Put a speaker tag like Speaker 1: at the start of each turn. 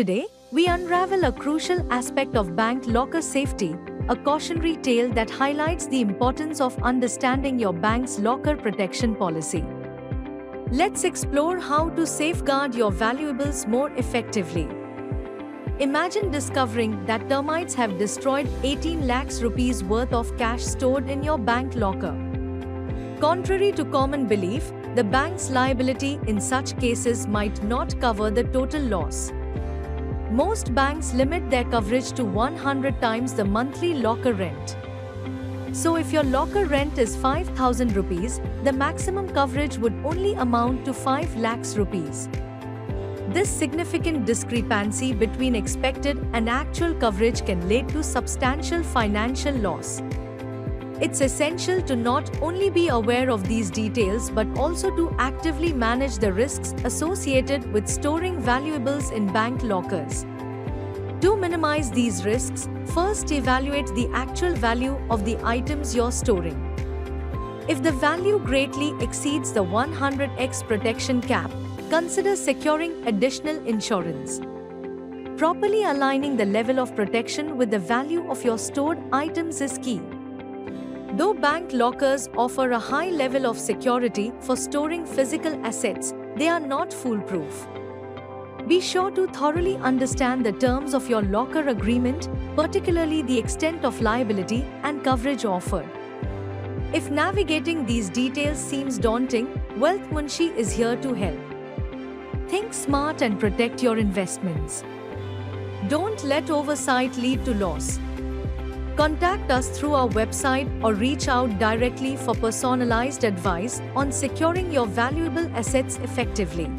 Speaker 1: Today, we unravel a crucial aspect of bank locker safety, a cautionary tale that highlights the importance of understanding your bank's locker protection policy. Let's explore how to safeguard your valuables more effectively. Imagine discovering that termites have destroyed 18 lakhs rupees worth of cash stored in your bank locker. Contrary to common belief, the bank's liability in such cases might not cover the total loss. Most banks limit their coverage to 100 times the monthly locker rent. So if your locker rent is 5,000 rupees, the maximum coverage would only amount to 5 lakhs rupees. This significant discrepancy between expected and actual coverage can lead to substantial financial loss. It's essential to not only be aware of these details but also to actively manage the risks associated with storing valuables in bank lockers. To minimize these risks, first evaluate the actual value of the items you're storing. If the value greatly exceeds the 100x protection cap, consider securing additional insurance. Properly aligning the level of protection with the value of your stored items is key. Though bank lockers offer a high level of security for storing physical assets, they are not foolproof. Be sure to thoroughly understand the terms of your locker agreement, particularly the extent of liability and coverage offered. If navigating these details seems daunting, Wealth Munshi is here to help. Think smart and protect your investments. Don't let oversight lead to loss. Contact us through our website or reach out directly for personalized advice on securing your valuable assets effectively.